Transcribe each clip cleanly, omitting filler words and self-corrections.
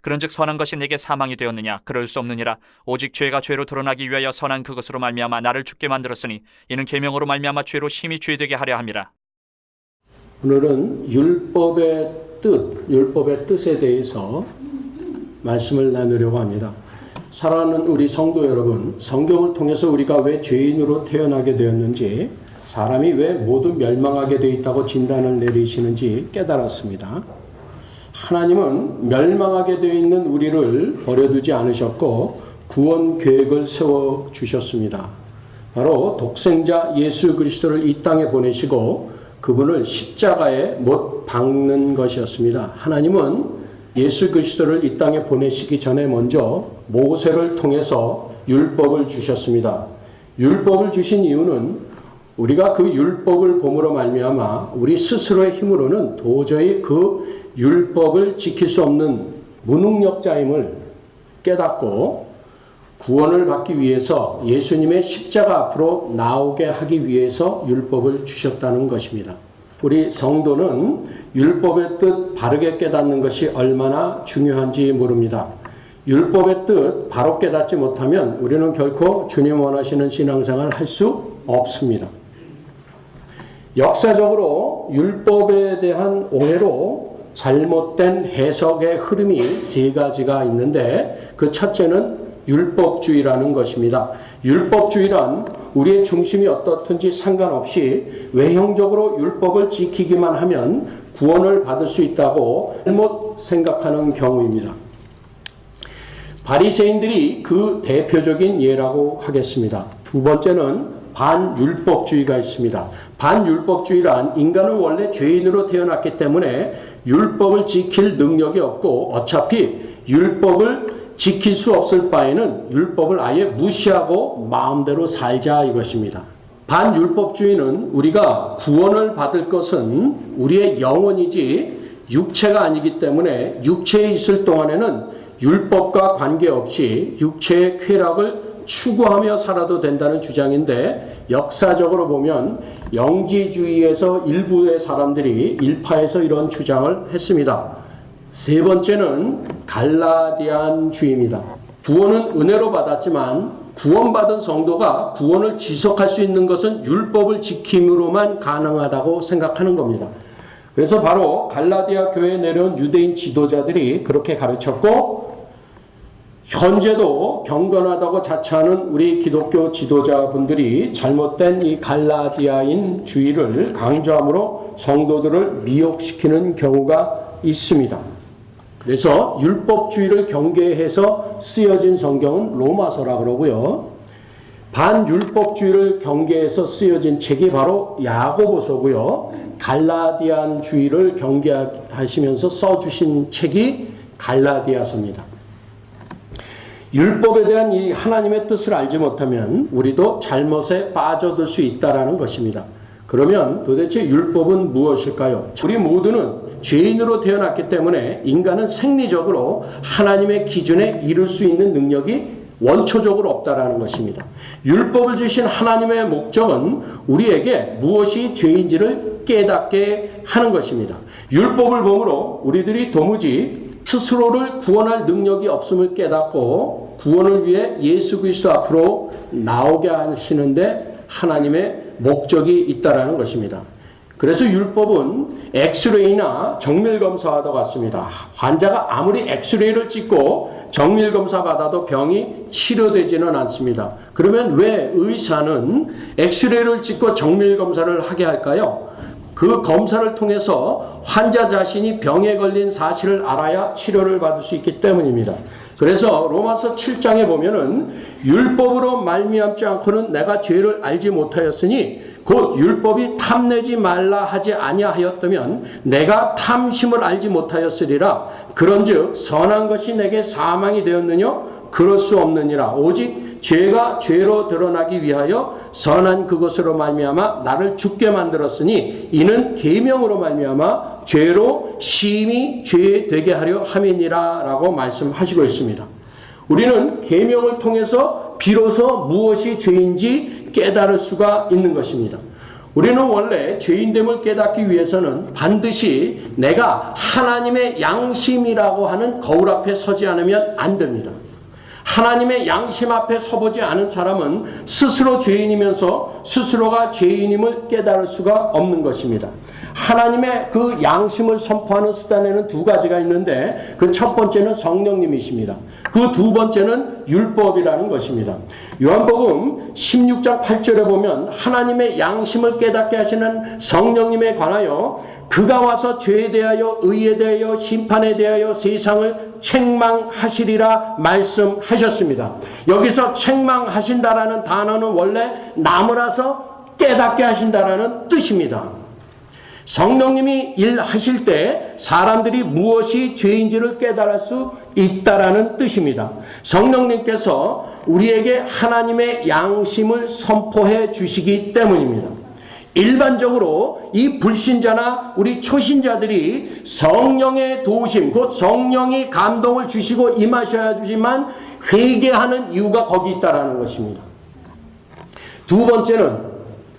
그런즉 선한 것이 내게 사망이 되었느냐? 그럴 수 없느니라. 오직 죄가 죄로 드러나기 위하여 선한 그것으로 말미암아 나를 죽게 만들었으니 이는 계명으로 말미암아 죄로 심히 죄되게 하려 함이라. 오늘은 율법의 뜻에 대해서 말씀을 나누려고 합니다. 사랑하는 우리 성도 여러분, 성경을 통해서 우리가 왜 죄인으로 태어나게 되었는지, 사람이 왜 모두 멸망하게 되어 있다고 진단을 내리시는지 깨달았습니다. 하나님은 멸망하게 되어 있는 우리를 버려두지 않으셨고 구원 계획을 세워주셨습니다. 바로 독생자 예수 그리스도를 이 땅에 보내시고 그분을 십자가에 못 박는 것이었습니다. 하나님은 예수 그리스도를 이 땅에 보내시기 전에 먼저 모세를 통해서 율법을 주셨습니다. 율법을 주신 이유는 우리가 그 율법을 봄으로 말미암아 우리 스스로의 힘으로는 도저히 그 율법을 지킬 수 없는 무능력자임을 깨닫고 구원을 받기 위해서 예수님의 십자가 앞으로 나오게 하기 위해서 율법을 주셨다는 것입니다. 우리 성도는 율법의 뜻 바르게 깨닫는 것이 얼마나 중요한지 모릅니다. 율법의 뜻 바로 깨닫지 못하면 우리는 결코 주님 원하시는 신앙생활을 할 수 없습니다. 역사적으로 율법에 대한 오해로 잘못된 해석의 흐름이 세 가지가 있는데 그 첫째는 율법주의라는 것입니다. 율법주의란 우리의 중심이 어떻든지 상관없이 외형적으로 율법을 지키기만 하면 구원을 받을 수 있다고 잘못 생각하는 경우입니다. 바리새인들이 그 대표적인 예라고 하겠습니다. 두 번째는 반율법주의가 있습니다. 반율법주의란 인간은 원래 죄인으로 태어났기 때문에 율법을 지킬 능력이 없고 어차피 율법을 지킬 수 없을 바에는 율법을 아예 무시하고 마음대로 살자 이것입니다. 반율법주의는 우리가 구원을 받을 것은 우리의 영혼이지 육체가 아니기 때문에 육체에 있을 동안에는 율법과 관계없이 육체의 쾌락을 추구하며 살아도 된다는 주장인데 역사적으로 보면 영지주의에서 일부의 사람들이 일파에서 이런 주장을 했습니다. 세 번째는 갈라디안주의입니다. 구원은 은혜로 받았지만 구원받은 성도가 구원을 지속할 수 있는 것은 율법을 지킴으로만 가능하다고 생각하는 겁니다. 그래서 바로 갈라디아 교회에 내려온 유대인 지도자들이 그렇게 가르쳤고 현재도 경건하다고 자처하는 우리 기독교 지도자분들이 잘못된 이 갈라디아인 주의를 강조함으로 성도들을 미혹시키는 경우가 있습니다. 그래서 율법주의를 경계해서 쓰여진 성경은 로마서라 그러고요. 반율법주의를 경계해서 쓰여진 책이 바로 야고보서고요. 갈라디안주의를 경계하시면서 써주신 책이 갈라디아서입니다. 율법에 대한 이 하나님의 뜻을 알지 못하면 우리도 잘못에 빠져들 수 있다는 것입니다. 그러면 도대체 율법은 무엇일까요? 우리 모두는 죄인으로 태어났기 때문에 인간은 생리적으로 하나님의 기준에 이룰 수 있는 능력이 원초적으로 없다라는 것입니다. 율법을 주신 하나님의 목적은 우리에게 무엇이 죄인지를 깨닫게 하는 것입니다. 율법을 보므로 우리들이 도무지 스스로를 구원할 능력이 없음을 깨닫고 구원을 위해 예수 그리스도 앞으로 나오게 하시는데 하나님의 목적이 있다라는 것입니다. 그래서 율법은 엑스레이나 정밀검사와도 같습니다. 환자가 아무리 엑스레이를 찍고 정밀검사 받아도 병이 치료되지는 않습니다. 그러면 왜 의사는 엑스레이를 찍고 정밀검사를 하게 할까요? 그 검사를 통해서 환자 자신이 병에 걸린 사실을 알아야 치료를 받을 수 있기 때문입니다. 그래서 로마서 7장에 보면은 율법으로 말미암지 않고는 내가 죄를 알지 못하였으니 곧 율법이 탐내지 말라 하지 아니하였다면 내가 탐심을 알지 못하였으리라. 그런즉 선한 것이 내게 사망이 되었느냐? 그럴 수 없느니라. 오직 죄가 죄로 드러나기 위하여 선한 그것으로 말미암아 나를 죽게 만들었으니 이는 계명으로 말미암아 죄로 심히 죄되게 하려 함이니라 라고 말씀하시고 있습니다. 우리는 계명을 통해서 비로소 무엇이 죄인지 깨달을 수가 있는 것입니다. 우리는 원래 죄인됨을 깨닫기 위해서는 반드시 내가 하나님의 양심이라고 하는 거울 앞에 서지 않으면 안 됩니다. 하나님의 양심 앞에 서보지 않은 사람은 스스로 죄인이면서 스스로가 죄인임을 깨달을 수가 없는 것입니다. 하나님의 그 양심을 선포하는 수단에는 두 가지가 있는데 그 첫 번째는 성령님이십니다. 그 두 번째는 율법이라는 것입니다. 요한복음 16장 8절에 보면 하나님의 양심을 깨닫게 하시는 성령님에 관하여 그가 와서 죄에 대하여 의에 대하여 심판에 대하여 세상을 책망하시리라 말씀하셨습니다. 여기서 책망하신다라는 단어는 원래 나무라서 깨닫게 하신다라는 뜻입니다. 성령님이 일하실 때 사람들이 무엇이 죄인지를 깨달을 수 있다라는 뜻입니다. 성령님께서 우리에게 하나님의 양심을 선포해 주시기 때문입니다. 일반적으로 이 불신자나 우리 초신자들이 성령의 도우심, 곧 성령이 감동을 주시고 임하셔야지만 회개하는 이유가 거기 있다라는 것입니다. 두 번째는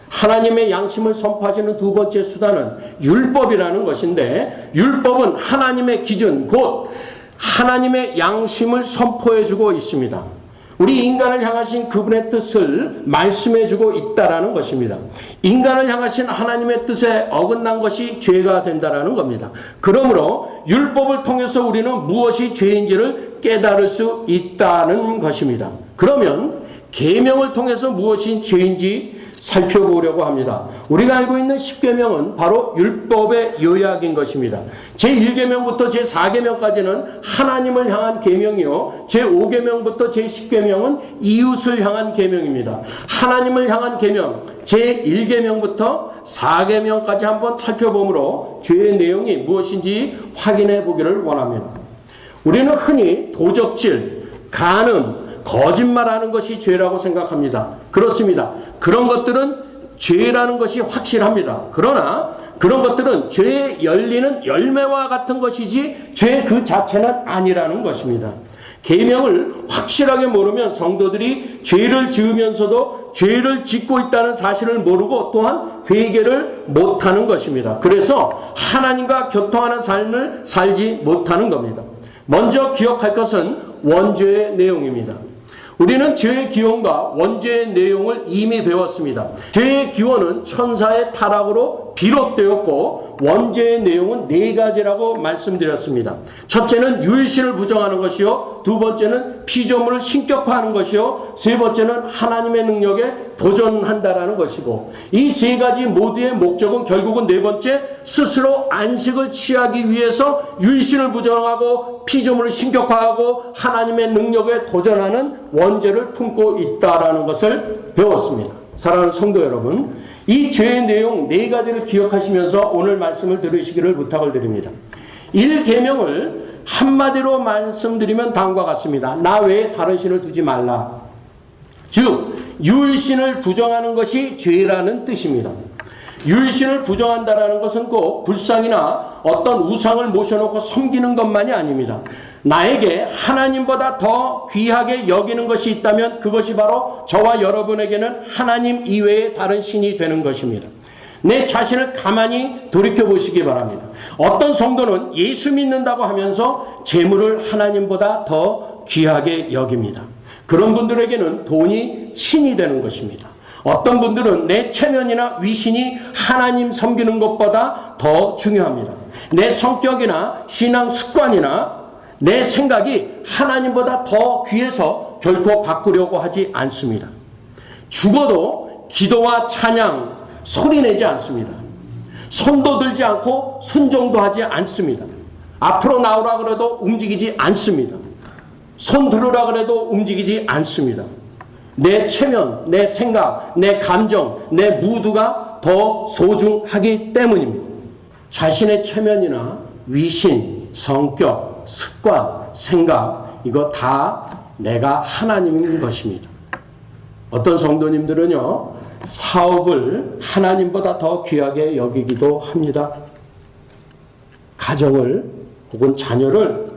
하나님의 양심을 선포하시는 두 번째 수단은 율법이라는 것인데 율법은 하나님의 기준, 곧 하나님의 양심을 선포해주고 있습니다. 우리 인간을 향하신 그분의 뜻을 말씀해주고 있다라는 것입니다. 인간을 향하신 하나님의 뜻에 어긋난 것이 죄가 된다라는 겁니다. 그러므로 율법을 통해서 우리는 무엇이 죄인지를 깨달을 수 있다는 것입니다. 그러면 계명을 통해서 무엇이 죄인지 살펴보려고 합니다. 우리가 알고 있는 10계명은 바로 율법의 요약인 것입니다. 제1계명부터 제4계명까지는 하나님을 향한 계명이요, 제5계명부터 제10계명은 이웃을 향한 계명입니다. 하나님을 향한 계명 제1계명부터 4계명까지 한번 살펴보므로 죄의 내용이 무엇인지 확인해 보기를 원합니다. 우리는 흔히 도적질, 간음, 거짓말하는 것이 죄라고 생각합니다. 그렇습니다. 그런 것들은 죄라는 것이 확실합니다. 그러나 그런 것들은 죄에 열리는 열매와 같은 것이지 죄 그 자체는 아니라는 것입니다. 계명을 확실하게 모르면 성도들이 죄를 지으면서도 죄를 짓고 있다는 사실을 모르고 또한 회개를 못하는 것입니다. 그래서 하나님과 교통하는 삶을 살지 못하는 겁니다. 먼저 기억할 것은 원죄의 내용입니다. 우리는 죄의 기원과 원죄의 내용을 이미 배웠습니다. 죄의 기원은 천사의 타락으로 비롯되었고 원죄의 내용은 네 가지라고 말씀드렸습니다. 첫째는 유일신을 부정하는 것이요, 두 번째는 피조물을 신격화하는 것이요, 세 번째는 하나님의 능력에 도전한다라는 것이고, 이 세 가지 모두의 목적은 결국은 네 번째, 스스로 안식을 취하기 위해서 유일신을 부정하고 피조물을 신격화하고 하나님의 능력에 도전하는 원죄를 품고 있다라는 것을 배웠습니다. 사랑하는 성도 여러분, 이 죄의 내용 네 가지를 기억하시면서 오늘 말씀을 들으시기를 부탁을 드립니다. 1계명을 한마디로 말씀드리면 다음과 같습니다. 나 외에 다른 신을 두지 말라. 즉 유일신을 부정하는 것이 죄라는 뜻입니다. 유일신을 부정한다라는 것은 꼭 불상이나 어떤 우상을 모셔놓고 섬기는 것만이 아닙니다. 나에게 하나님보다 더 귀하게 여기는 것이 있다면 그것이 바로 저와 여러분에게는 하나님 이외의 다른 신이 되는 것입니다. 내 자신을 가만히 돌이켜 보시기 바랍니다. 어떤 성도는 예수 믿는다고 하면서 재물을 하나님보다 더 귀하게 여깁니다. 그런 분들에게는 돈이 신이 되는 것입니다. 어떤 분들은 내 체면이나 위신이 하나님 섬기는 것보다 더 중요합니다. 내 성격이나 신앙 습관이나 내 생각이 하나님보다 더 귀해서 결코 바꾸려고 하지 않습니다. 죽어도 기도와 찬양 소리내지 않습니다. 손도 들지 않고 순종도 하지 않습니다. 앞으로 나오라 그래도 움직이지 않습니다. 손 들으라 그래도 움직이지 않습니다. 내 체면, 내 생각, 내 감정, 내 무드가 더 소중하기 때문입니다. 자신의 체면이나 위신, 성격, 습관, 생각, 이거 다 내가 하나님인 것입니다. 어떤 성도님들은요, 사업을 하나님보다 더 귀하게 여기기도 합니다. 가정을 혹은 자녀를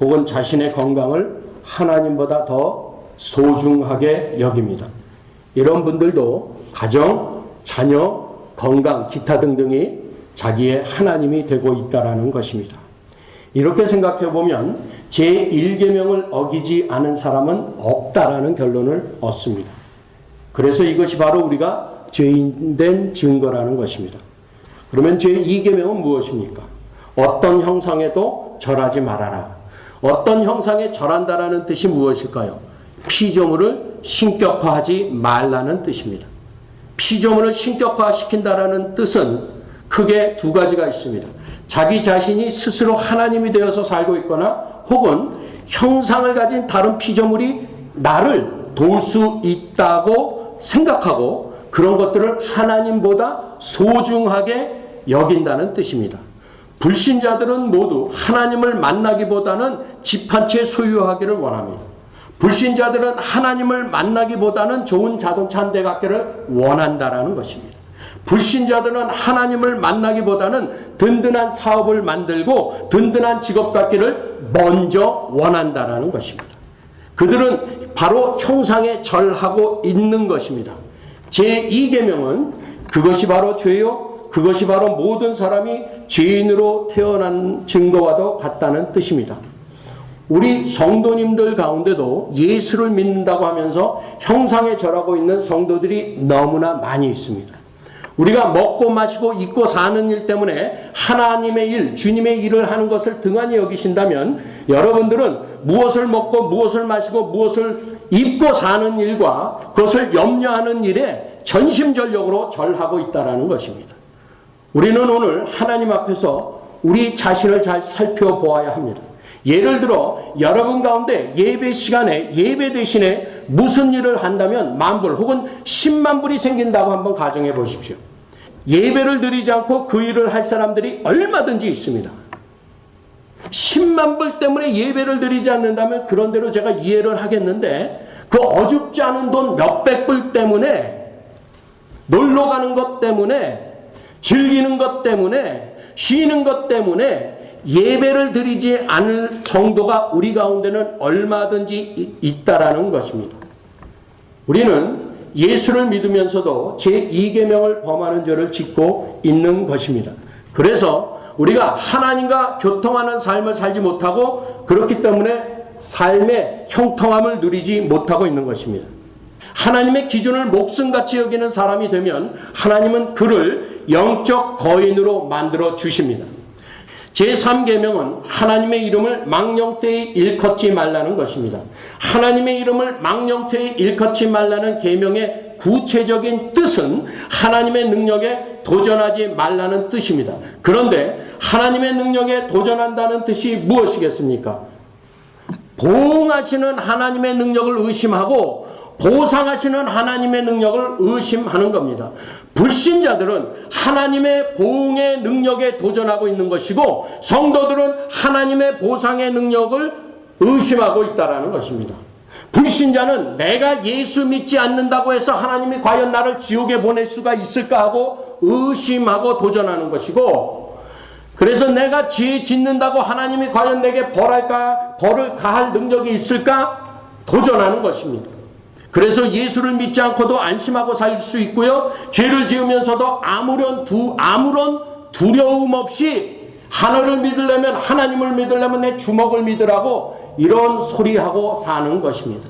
혹은 자신의 건강을 하나님보다 더 소중하게 여깁니다. 이런 분들도 가정, 자녀, 건강, 기타 등등이 자기의 하나님이 되고 있다라는 것입니다. 이렇게 생각해 보면 제1계명을 어기지 않은 사람은 없다라는 결론을 얻습니다. 그래서 이것이 바로 우리가 죄인된 증거라는 것입니다. 그러면 제2계명은 무엇입니까? 어떤 형상에도 절하지 말아라. 어떤 형상에 절한다라는 뜻이 무엇일까요? 피조물을 신격화하지 말라는 뜻입니다. 피조물을 신격화시킨다라는 뜻은 크게 두 가지가 있습니다. 자기 자신이 스스로 하나님이 되어서 살고 있거나 혹은 형상을 가진 다른 피조물이 나를 도울 수 있다고 생각하고 그런 것들을 하나님보다 소중하게 여긴다는 뜻입니다. 불신자들은 모두 하나님을 만나기보다는 집 한 채 소유하기를 원합니다. 불신자들은 하나님을 만나기보다는 좋은 자동차 한 대 갖기를 원한다라는 것입니다. 불신자들은 하나님을 만나기보다는 든든한 사업을 만들고 든든한 직업 갖기를 먼저 원한다라는 것입니다. 그들은 바로 형상에 절하고 있는 것입니다. 제2계명은 그것이 바로 죄요, 그것이 바로 모든 사람이 죄인으로 태어난 증거와도 같다는 뜻입니다. 우리 성도님들 가운데도 예수를 믿는다고 하면서 형상에 절하고 있는 성도들이 너무나 많이 있습니다. 우리가 먹고 마시고 입고 사는 일 때문에 하나님의 일, 주님의 일을 하는 것을 등한히 여기신다면 여러분들은 무엇을 먹고 무엇을 마시고 무엇을 입고 사는 일과 그것을 염려하는 일에 전심전력으로 절하고 있다는 것입니다. 우리는 오늘 하나님 앞에서 우리 자신을 잘 살펴보아야 합니다. 예를 들어 여러분 가운데 예배 시간에 예배 대신에 무슨 일을 한다면 만불 혹은 10만 불이 생긴다고 한번 가정해 보십시오. 예배를 드리지 않고 그 일을 할 사람들이 얼마든지 있습니다. 10만 불 때문에 예배를 드리지 않는다면 그런 대로 제가 이해를 하겠는데 그 어줍지 않은 돈 몇백 불 때문에 놀러 가는 것 때문에 즐기는 것 때문에 쉬는 것 때문에 예배를 드리지 않을 정도가 우리 가운데는 얼마든지 있다라는 것입니다. 우리는 예수를 믿으면서도 제2계명을 범하는 죄를 짓고 있는 것입니다. 그래서 우리가 하나님과 교통하는 삶을 살지 못하고 그렇기 때문에 삶의 형통함을 누리지 못하고 있는 것입니다. 하나님의 기준을 목숨같이 여기는 사람이 되면 하나님은 그를 영적 거인으로 만들어 주십니다. 제3계명은 하나님의 이름을 망령되이 일컫지 말라는 것입니다. 하나님의 이름을 망령되이 일컫지 말라는 계명의 구체적인 뜻은 하나님의 능력에 도전하지 말라는 뜻입니다. 그런데 하나님의 능력에 도전한다는 뜻이 무엇이겠습니까? 보응하시는 하나님의 능력을 의심하고 보상하시는 하나님의 능력을 의심하는 겁니다. 불신자들은 하나님의 보응의 능력에 도전하고 있는 것이고 성도들은 하나님의 보상의 능력을 의심하고 있다는 것입니다. 불신자는 내가 예수 믿지 않는다고 해서 하나님이 과연 나를 지옥에 보낼 수가 있을까 하고 의심하고 도전하는 것이고 그래서 내가 죄 짓는다고 하나님이 과연 내게 벌을 가할 능력이 있을까 도전하는 것입니다. 그래서 예수를 믿지 않고도 안심하고 살 수 있고요. 죄를 지으면서도 아무런 두려움 없이 하늘을 믿으려면 하나님을 믿으려면 내 주먹을 믿으라고 이런 소리하고 사는 것입니다.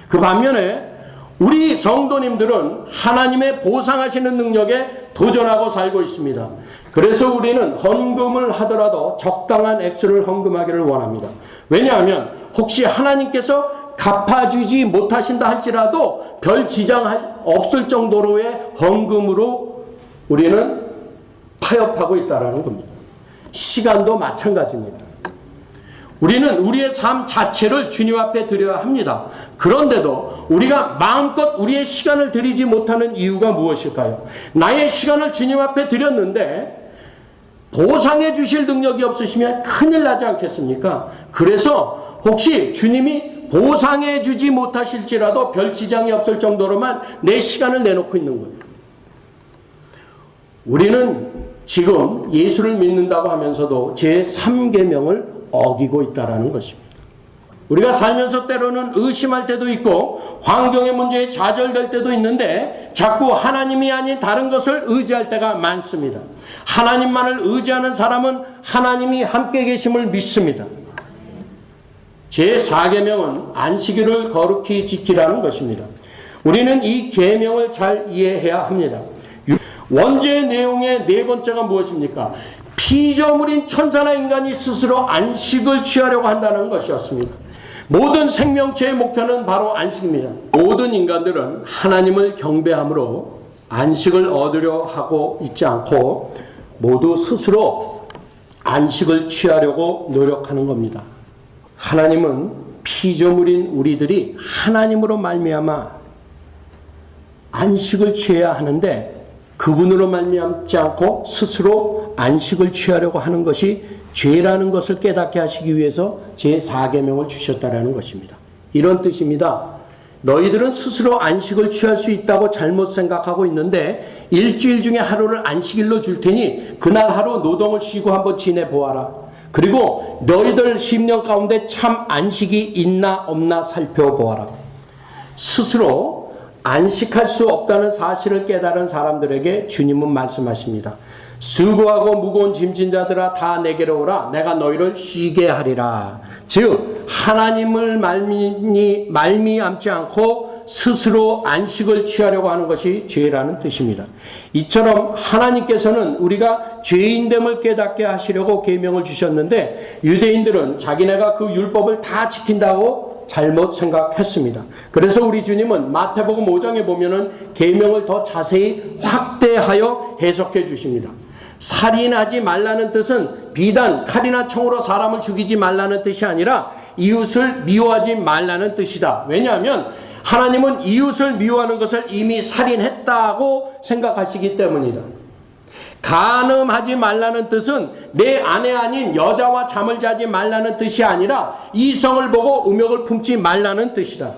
그 반면에 우리 성도님들은 하나님의 보상하시는 능력에 도전하고 살고 있습니다. 그래서 우리는 헌금을 하더라도 적당한 액수를 헌금하기를 원합니다. 왜냐하면 혹시 하나님께서 갚아주지 못하신다 할지라도 별 지장 없을 정도로의 헌금으로 우리는 타협하고 있다는 겁니다. 시간도 마찬가지입니다. 우리는 우리의 삶 자체를 주님 앞에 드려야 합니다. 그런데도 우리가 마음껏 우리의 시간을 드리지 못하는 이유가 무엇일까요? 나의 시간을 주님 앞에 드렸는데 보상해 주실 능력이 없으시면 큰일 나지 않겠습니까? 그래서 혹시 주님이 보상해 주지 못하실지라도 별 지장이 없을 정도로만 내 시간을 내놓고 있는 거예요. 우리는 지금 예수를 믿는다고 하면서도 제3계명을 어기고 있다는 것입니다. 우리가 살면서 때로는 의심할 때도 있고 환경의 문제에 좌절될 때도 있는데 자꾸 하나님이 아닌 다른 것을 의지할 때가 많습니다. 하나님만을 의지하는 사람은 하나님이 함께 계심을 믿습니다. 제4계명은 안식일을 거룩히 지키라는 것입니다. 우리는 이 계명을 잘 이해해야 합니다. 원죄의 내용의 네 번째가 무엇입니까? 피조물인 천사나 인간이 스스로 안식을 취하려고 한다는 것이었습니다. 모든 생명체의 목표는 바로 안식입니다. 모든 인간들은 하나님을 경배함으로 안식을 얻으려 하고 있지 않고 모두 스스로 안식을 취하려고 노력하는 겁니다. 하나님은 피조물인 우리들이 하나님으로 말미암아 안식을 취해야 하는데 그분으로 말미암지 않고 스스로 안식을 취하려고 하는 것이 죄라는 것을 깨닫게 하시기 위해서 제4계명을 주셨다라는 것입니다. 이런 뜻입니다. 너희들은 스스로 안식을 취할 수 있다고 잘못 생각하고 있는데 일주일 중에 하루를 안식일로 줄 테니 그날 하루 노동을 쉬고 한번 지내보아라. 그리고 너희들 10년 가운데 참 안식이 있나 없나 살펴보아라. 스스로 안식할 수 없다는 사실을 깨달은 사람들에게 주님은 말씀하십니다. 수고하고 무거운 짐진 자들아 다 내게로 오라. 내가 너희를 쉬게 하리라. 즉 하나님을 말미암지 않고 스스로 안식을 취하려고 하는 것이 죄라는 뜻입니다. 이처럼 하나님께서는 우리가 죄인됨을 깨닫게 하시려고 계명을 주셨는데 유대인들은 자기네가 그 율법을 다 지킨다고 잘못 생각했습니다. 그래서 우리 주님은 마태복음 5장에 보면은 계명을 더 자세히 확대하여 해석해 주십니다. 살인하지 말라는 뜻은 비단 칼이나 총으로 사람을 죽이지 말라는 뜻이 아니라 이웃을 미워하지 말라는 뜻이다. 왜냐하면 하나님은 이웃을 미워하는 것을 이미 살인했다고 생각하시기 때문이다. 간음하지 말라는 뜻은 내 아내 아닌 여자와 잠을 자지 말라는 뜻이 아니라 이성을 보고 음욕을 품지 말라는 뜻이다.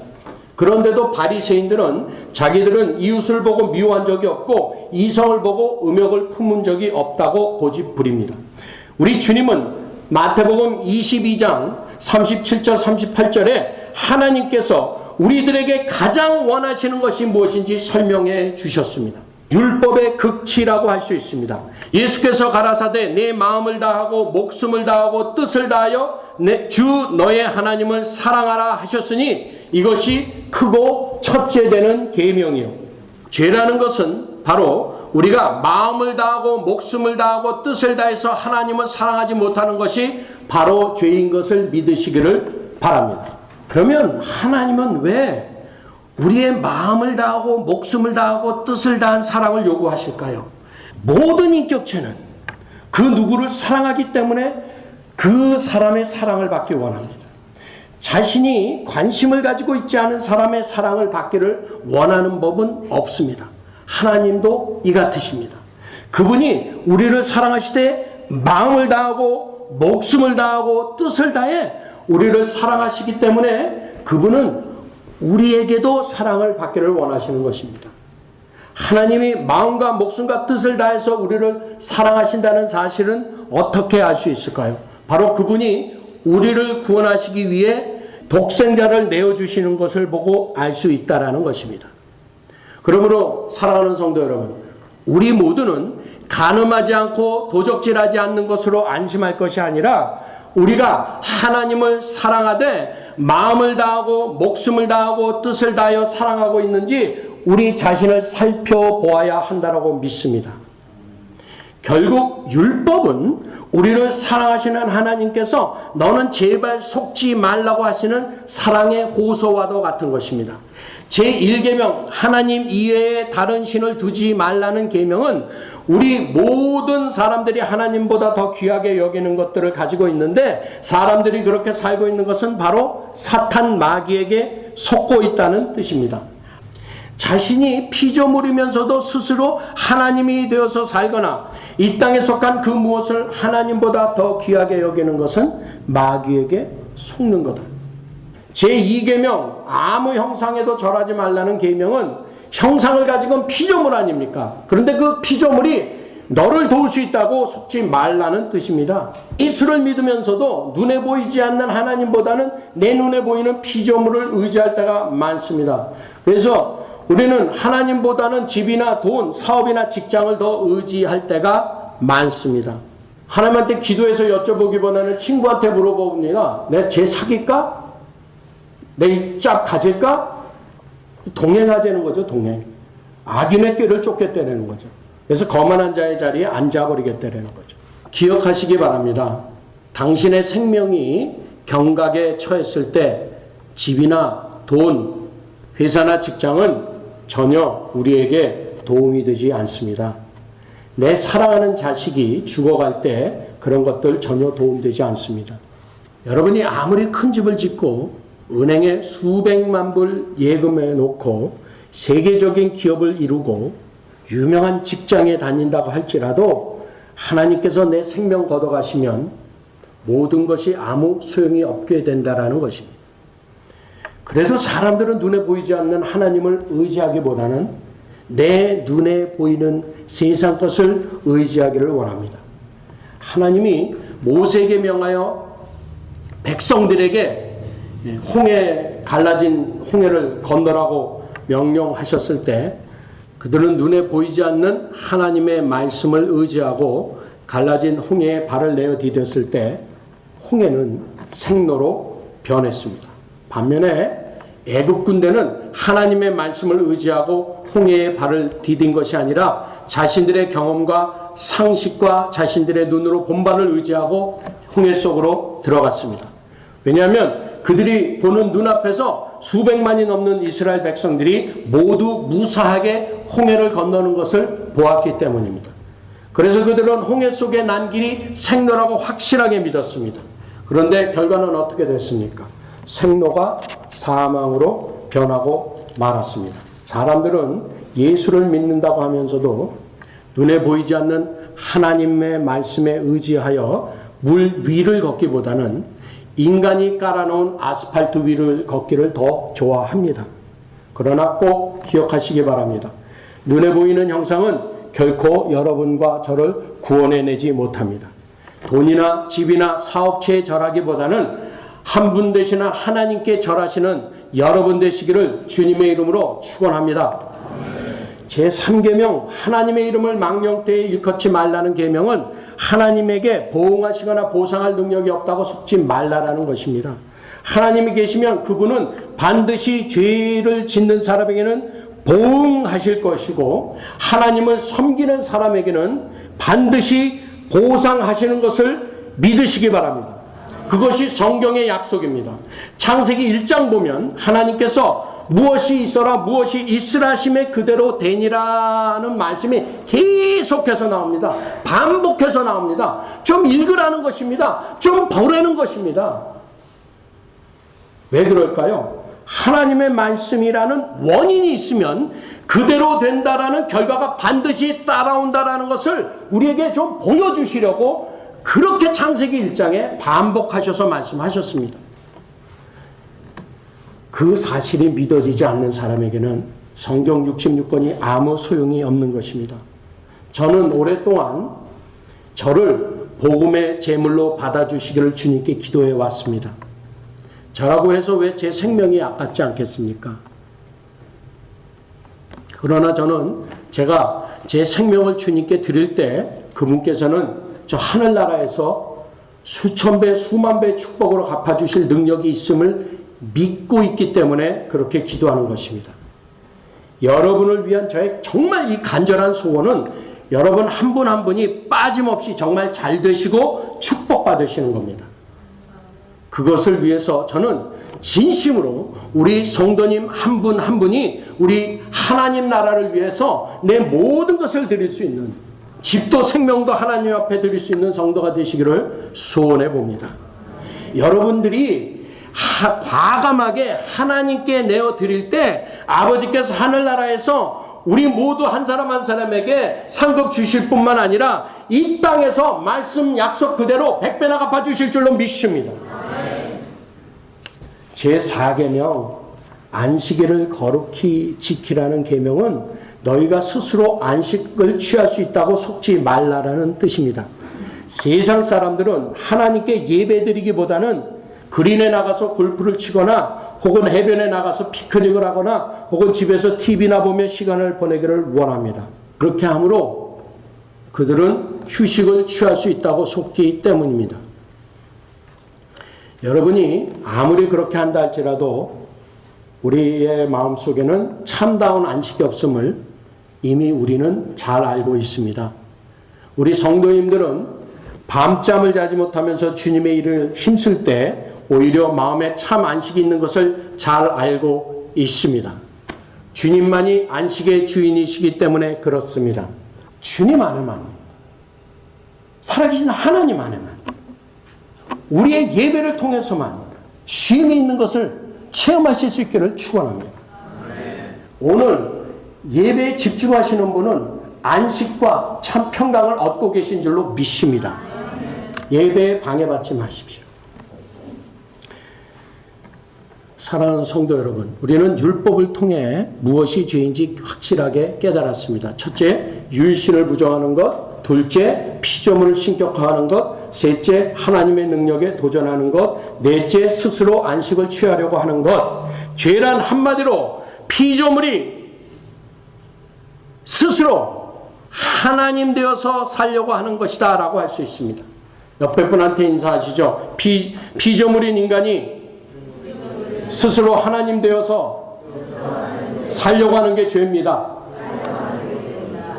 그런데도 바리새인들은 자기들은 이웃을 보고 미워한 적이 없고 이성을 보고 음욕을 품은 적이 없다고 고집 부립니다. 우리 주님은 마태복음 22장 37절 38절에 하나님께서 우리들에게 가장 원하시는 것이 무엇인지 설명해 주셨습니다. 율법의 극치라고 할 수 있습니다. 예수께서 가라사대 내 마음을 다하고 목숨을 다하고 뜻을 다하여 주 너의 하나님을 사랑하라 하셨으니 이것이 크고 첫째 되는 계명이요. 죄라는 것은 바로 우리가 마음을 다하고 목숨을 다하고 뜻을 다해서 하나님을 사랑하지 못하는 것이 바로 죄인 것을 믿으시기를 바랍니다. 그러면 하나님은 왜 우리의 마음을 다하고 목숨을 다하고 뜻을 다한 사랑을 요구하실까요? 모든 인격체는 그 누구를 사랑하기 때문에 그 사람의 사랑을 받기 원합니다. 자신이 관심을 가지고 있지 않은 사람의 사랑을 받기를 원하는 법은 없습니다. 하나님도 이 같으십니다. 그분이 우리를 사랑하시되 마음을 다하고 목숨을 다하고 뜻을 다해 우리를 사랑하시기 때문에 그분은 우리에게도 사랑을 받기를 원하시는 것입니다. 하나님이 마음과 목숨과 뜻을 다해서 우리를 사랑하신다는 사실은 어떻게 알 수 있을까요? 바로 그분이 우리를 구원하시기 위해 독생자를 내어주시는 것을 보고 알 수 있다는 것입니다. 그러므로 사랑하는 성도 여러분, 우리 모두는 간음하지 않고 도적질하지 않는 것으로 안심할 것이 아니라 우리가 하나님을 사랑하되 마음을 다하고 목숨을 다하고 뜻을 다하여 사랑하고 있는지 우리 자신을 살펴보아야 한다고 믿습니다. 결국 율법은 우리를 사랑하시는 하나님께서 너는 제발 속지 말라고 하시는 사랑의 호소와도 같은 것입니다. 제1계명 하나님 이외에 다른 신을 두지 말라는 계명은 우리 모든 사람들이 하나님보다 더 귀하게 여기는 것들을 가지고 있는데 사람들이 그렇게 살고 있는 것은 바로 사탄 마귀에게 속고 있다는 뜻입니다. 자신이 피조물이면서도 스스로 하나님이 되어서 살거나 이 땅에 속한 그 무엇을 하나님보다 더 귀하게 여기는 것은 마귀에게 속는 거다. 제2계명 아무 형상에도 절하지 말라는 계명은 형상을 가지고 피조물 아닙니까? 그런데 그 피조물이 너를 도울 수 있다고 속지 말라는 뜻입니다. 예수를 믿으면서도 눈에 보이지 않는 하나님보다는 내 눈에 보이는 피조물을 의지할 때가 많습니다. 그래서 우리는 하나님보다는 집이나 돈, 사업이나 직장을 더 의지할 때가 많습니다. 하나님한테 기도해서 여쭤보기보다는 친구한테 물어봅니다. 내가 쟤 사귈까? 내 이 짝 가질까? 동행하자는 거죠. 동행. 악인의 꾀를 쫓겠다는 거죠. 그래서 거만한 자의 자리에 앉아버리겠다는 거죠. 기억하시기 바랍니다. 당신의 생명이 경각에 처했을 때 집이나 돈, 회사나 직장은 전혀 우리에게 도움이 되지 않습니다. 내 사랑하는 자식이 죽어갈 때 그런 것들 전혀 도움되지 않습니다. 여러분이 아무리 큰 집을 짓고 은행에 수백만 불 예금해 놓고 세계적인 기업을 이루고 유명한 직장에 다닌다고 할지라도 하나님께서 내 생명 걷어가시면 모든 것이 아무 소용이 없게 된다는 것입니다. 그래도 사람들은 눈에 보이지 않는 하나님을 의지하기보다는 내 눈에 보이는 세상 것을 의지하기를 원합니다. 하나님이 모세에게 명하여 백성들에게 홍해 갈라진 홍해를 건너라고 명령하셨을 때 그들은 눈에 보이지 않는 하나님의 말씀을 의지하고 갈라진 홍해에 발을 내어 디뎠을 때 홍해는 생로로 변했습니다. 반면에 애굽 군대는 하나님의 말씀을 의지하고 홍해에 발을 디딘 것이 아니라 자신들의 경험과 상식과 자신들의 눈으로 본 바를 의지하고 홍해 속으로 들어갔습니다. 왜냐하면 그들이 보는 눈앞에서 수백만이 넘는 이스라엘 백성들이 모두 무사하게 홍해를 건너는 것을 보았기 때문입니다. 그래서 그들은 홍해 속에 난 길이 생로라고 확실하게 믿었습니다. 그런데 결과는 어떻게 됐습니까? 생로가 사망으로 변하고 말았습니다. 사람들은 예수를 믿는다고 하면서도 눈에 보이지 않는 하나님의 말씀에 의지하여 물 위를 걷기보다는 인간이 깔아놓은 아스팔트 위를 걷기를 더 좋아합니다. 그러나 꼭 기억하시기 바랍니다. 눈에 보이는 형상은 결코 여러분과 저를 구원해내지 못합니다. 돈이나 집이나 사업체에 절하기보다는 한 분 되시는 하나님께 절하시는 여러분 되시기를 주님의 이름으로 축원합니다. 제3계명 하나님의 이름을 망령되이 일컫지 말라는 계명은 하나님에게 보응하시거나 보상할 능력이 없다고 속지 말라라는 것입니다. 하나님이 계시면 그분은 반드시 죄를 짓는 사람에게는 보응하실 것이고 하나님을 섬기는 사람에게는 반드시 보상하시는 것을 믿으시기 바랍니다. 그것이 성경의 약속입니다. 창세기 1장 보면 하나님께서 무엇이 있어라 무엇이 있으라 하심에 그대로 되니라는 말씀이 계속해서 나옵니다. 반복해서 나옵니다. 좀 읽으라는 것입니다. 좀 보라는 것입니다. 왜 그럴까요? 하나님의 말씀이라는 원인이 있으면 그대로 된다라는 결과가 반드시 따라온다라는 것을 우리에게 좀 보여주시려고 그렇게 창세기 1장에 반복하셔서 말씀하셨습니다. 그 사실이 믿어지지 않는 사람에게는 성경 66권이 아무 소용이 없는 것입니다. 저는 오랫동안 저를 복음의 제물로 받아주시기를 주님께 기도해 왔습니다. 저라고 해서 왜 제 생명이 아깝지 않겠습니까? 그러나 저는 제가 제 생명을 주님께 드릴 때 그분께서는 저 하늘나라에서 수천 배, 수만 배 축복으로 갚아주실 능력이 있음을 믿고 있기 때문에 그렇게 기도하는 것입니다. 여러분을 위한 저의 정말 이 간절한 소원은 여러분 한 분 한 분이 빠짐없이 정말 잘 되시고 축복받으시는 겁니다. 그것을 위해서 저는 진심으로 우리 성도님 한 분 한 분이 우리 하나님 나라를 위해서 내 모든 것을 드릴 수 있는 집도 생명도 하나님 앞에 드릴 수 있는 성도가 되시기를 소원해 봅니다. 여러분들이 과감하게 하나님께 내어 드릴 때 아버지께서 하늘나라에서 우리 모두 한 사람 한 사람에게 상급 주실 뿐만 아니라 이 땅에서 말씀 약속 그대로 100배나 갚아주실 줄로 믿습니다. 제4계명 안식일을 거룩히 지키라는 계명은 너희가 스스로 안식을 취할 수 있다고 속지 말라라는 뜻입니다. 세상 사람들은 하나님께 예배드리기보다는 그린에 나가서 골프를 치거나 혹은 해변에 나가서 피크닉을 하거나 혹은 집에서 TV나 보며 시간을 보내기를 원합니다. 그렇게 함으로 그들은 휴식을 취할 수 있다고 속기 때문입니다. 여러분이 아무리 그렇게 한다 할지라도 우리의 마음속에는 참다운 안식이 없음을 이미 우리는 잘 알고 있습니다. 우리 성도님들은 밤잠을 자지 못하면서 주님의 일을 힘쓸 때 오히려 마음에 참 안식이 있는 것을 잘 알고 있습니다. 주님만이 안식의 주인이시기 때문에 그렇습니다. 주님 안에만, 살아계신 하나님 안에만, 우리의 예배를 통해서만 쉼이 있는 것을 체험하실 수 있기를 축원합니다. 오늘 예배에 집중하시는 분은 안식과 참 평강을 얻고 계신 줄로 믿습니다. 예배에 방해받지 마십시오. 사랑하는 성도 여러분, 우리는 율법을 통해 무엇이 죄인지 확실하게 깨달았습니다. 첫째, 율신을 부정하는 것. 둘째, 피조물을 신격화하는 것. 셋째, 하나님의 능력에 도전하는 것. 넷째, 스스로 안식을 취하려고 하는 것. 죄란 한마디로 피조물이 스스로 하나님 되어서 살려고 하는 것이다 라고 할 수 있습니다. 옆에 분한테 인사하시죠. 피조물인 인간이 스스로 하나님 되어서 살려고 하는 게 죄입니다.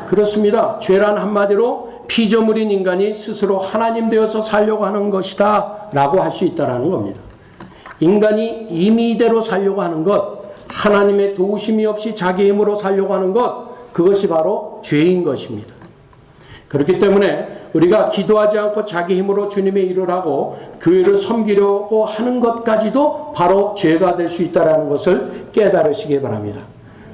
그렇습니다. 죄란 한마디로 피조물인 인간이 스스로 하나님 되어서 살려고 하는 것이다 라고 할 수 있다는 겁니다. 인간이 임의대로 살려고 하는 것, 하나님의 도우심이 없이 자기 힘으로 살려고 하는 것, 그것이 바로 죄인 것입니다. 그렇기 때문에 우리가 기도하지 않고 자기 힘으로 주님의 일을 하고 교회를 섬기려고 하는 것까지도 바로 죄가 될 수 있다는 것을 깨달으시기 바랍니다.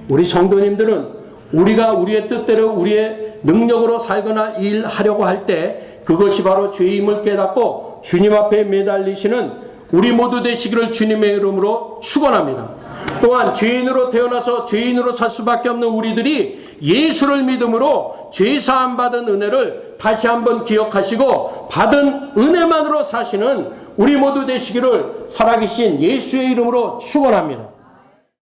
우리 성도님들은 우리가 우리의 뜻대로 우리의 능력으로 살거나 일하려고 할 때 그것이 바로 죄임을 깨닫고 주님 앞에 매달리시는 우리 모두 되시기를 주님의 이름으로 축원합니다. 또한 죄인으로 태어나서 죄인으로 살 수밖에 없는 우리들이 예수를 믿음으로 죄사함 받은 은혜를 다시 한번 기억하시고 받은 은혜만으로 사시는 우리 모두 되시기를 살아계신 예수의 이름으로 축원합니다.